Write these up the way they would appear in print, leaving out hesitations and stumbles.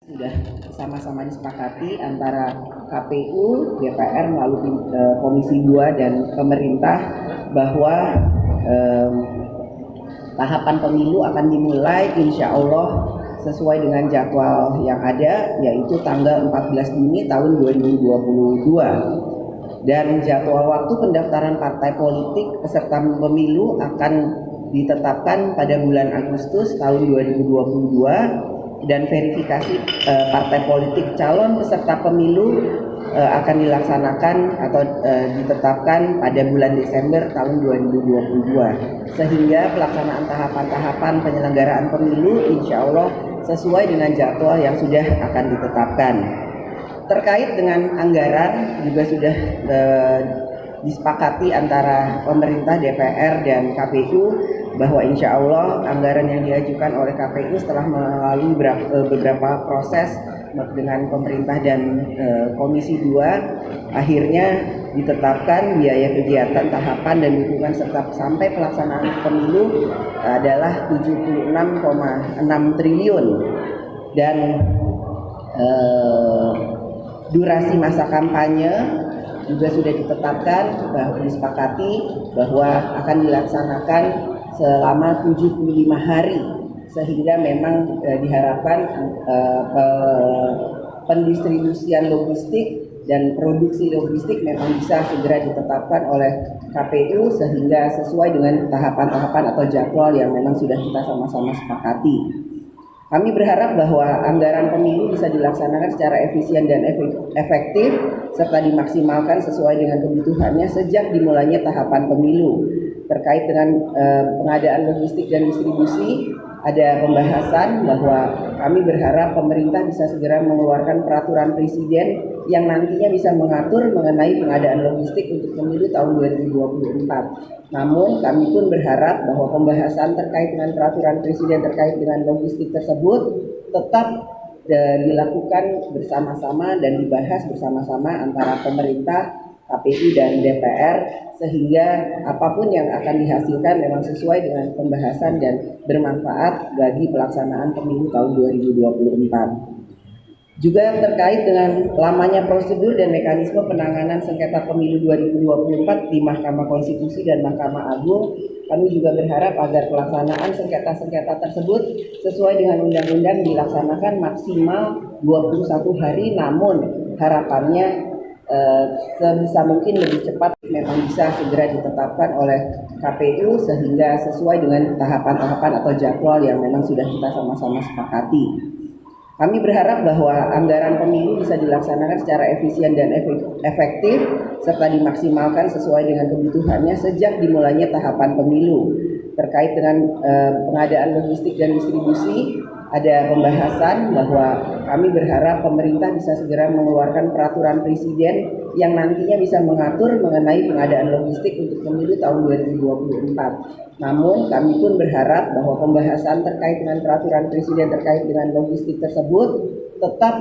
Sudah sama-sama disepakati antara KPU, DPR melalui Komisi 2 dan pemerintah bahwa tahapan pemilu akan dimulai insya Allah sesuai dengan jadwal yang ada, yaitu tanggal 14 Juni tahun 2022. Dan jadwal waktu pendaftaran partai politik peserta pemilu akan ditetapkan pada bulan Agustus tahun 2022. Dan verifikasi partai politik calon peserta pemilu akan dilaksanakan atau ditetapkan pada bulan Desember tahun 2022, sehingga pelaksanaan tahapan-tahapan penyelenggaraan pemilu insya Allah sesuai dengan jadwal yang sudah akan ditetapkan. Terkait dengan anggaran juga sudah disepakati antara pemerintah, DPR, dan KPU bahwa insya Allah anggaran yang diajukan oleh KPU setelah melalui beberapa proses dengan pemerintah dan Komisi 2 akhirnya ditetapkan biaya kegiatan, tahapan, dan dukungan serta sampai pelaksanaan pemilu adalah 76,6 triliun dan durasi masa kampanye juga sudah ditetapkan, disepakati bahwa akan dilaksanakan selama 75 hari, sehingga memang diharapkan pendistribusian logistik dan produksi logistik memang bisa segera ditetapkan oleh KPU sehingga sesuai dengan tahapan-tahapan atau jadwal yang memang sudah kita sama-sama sepakati. Kami berharap bahwa anggaran pemilu bisa dilaksanakan secara efisien dan efektif serta dimaksimalkan sesuai dengan kebutuhannya sejak dimulainya tahapan pemilu. Terkait dengan pengadaan logistik dan distribusi, ada pembahasan bahwa kami berharap pemerintah bisa segera mengeluarkan peraturan presiden yang nantinya bisa mengatur mengenai pengadaan logistik untuk pemilu tahun 2024. Namun kami pun berharap bahwa pembahasan terkait dengan peraturan presiden terkait dengan logistik tersebut tetap dilakukan bersama-sama dan dibahas bersama-sama antara pemerintah, KPU, dan DPR sehingga apapun yang akan dihasilkan memang sesuai dengan pembahasan dan bermanfaat bagi pelaksanaan pemilu tahun 2024. Juga terkait dengan lamanya prosedur dan mekanisme penanganan sengketa pemilu 2024 di Mahkamah Konstitusi dan Mahkamah Agung, kami juga berharap agar pelaksanaan sengketa-sengketa tersebut sesuai dengan undang-undang dilaksanakan maksimal 21 hari, namun harapannya sebisa mungkin lebih cepat memang bisa segera ditetapkan oleh KPU sehingga sesuai dengan tahapan-tahapan atau jadwal yang memang sudah kita sama-sama sepakati. Kami berharap bahwa anggaran pemilu bisa dilaksanakan secara efisien dan efektif serta dimaksimalkan sesuai dengan kebutuhannya sejak dimulainya tahapan pemilu. Terkait dengan pengadaan logistik dan distribusi, ada pembahasan bahwa kami berharap pemerintah bisa segera mengeluarkan peraturan presiden yang nantinya bisa mengatur mengenai pengadaan logistik untuk pemilu tahun 2024. Namun kami pun berharap bahwa pembahasan terkait dengan peraturan presiden terkait dengan logistik tersebut tetap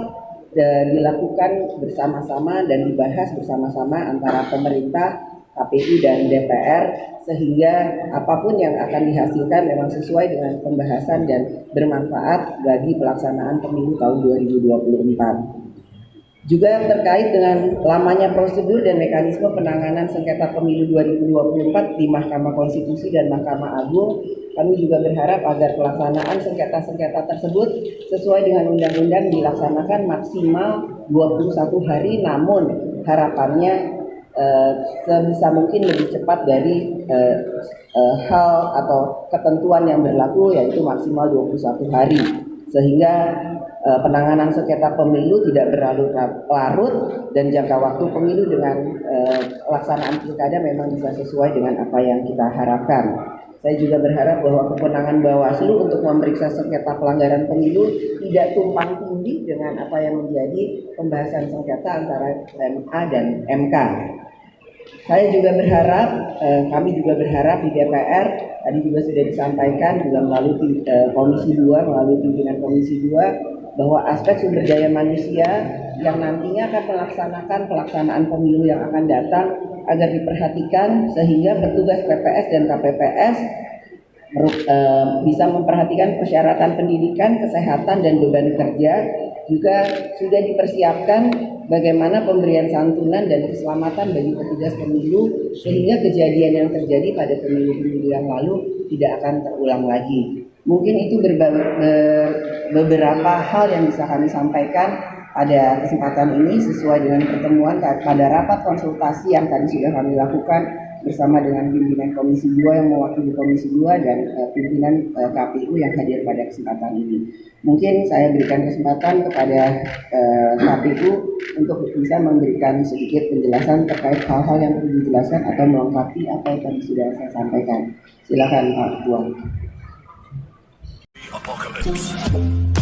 dilakukan bersama-sama dan dibahas bersama-sama antara pemerintah, KPU, dan DPR sehingga apapun yang akan dihasilkan memang sesuai dengan pembahasan dan bermanfaat bagi pelaksanaan pemilu tahun 2024. Juga terkait dengan lamanya prosedur dan mekanisme penanganan sengketa pemilu 2024 di Mahkamah Konstitusi dan Mahkamah Agung, kami juga berharap agar pelaksanaan sengketa-sengketa tersebut sesuai dengan undang-undang dilaksanakan maksimal 21 hari, namun harapannya sebisa mungkin lebih cepat dari hal atau ketentuan yang berlaku, yaitu maksimal 21 hari, sehingga penanganan sengketa pemilu tidak berlarut-larut dan jangka waktu pemilu dengan pelaksanaan pilkada memang bisa sesuai dengan apa yang kita harapkan. Saya juga berharap bahwa kewenangan Bawaslu untuk memeriksa sengketa pelanggaran pemilu tidak tumpang tindih dengan apa yang menjadi pembahasan sengketa antara MA dan MK. Saya juga berharap, kami juga berharap di DPR, tadi juga sudah disampaikan juga melalui Komisi 2, melalui pimpinan Komisi 2, bahwa aspek sumber daya manusia yang nantinya akan melaksanakan pelaksanaan pemilu yang akan datang agar diperhatikan sehingga petugas PPS dan KPPS bisa memperhatikan persyaratan pendidikan, kesehatan, dan beban kerja Juga sudah dipersiapkan bagaimana pemberian santunan dan keselamatan bagi petugas pemilu sehingga kejadian yang terjadi pada pemilu-pemilu yang lalu tidak akan terulang lagi. Mungkin itu beberapa hal yang bisa kami sampaikan pada kesempatan ini sesuai dengan pertemuan pada rapat konsultasi yang tadi sudah kami lakukan bersama dengan pimpinan Komisi 2 yang mewakili Komisi 2 dan pimpinan KPU yang hadir pada kesempatan ini. Mungkin saya berikan kesempatan kepada KPU untuk bisa memberikan sedikit penjelasan terkait hal-hal yang perlu dijelaskan atau melengkapi apa yang tadi sudah saya sampaikan. Silakan Pak Ketua. Apocalypse.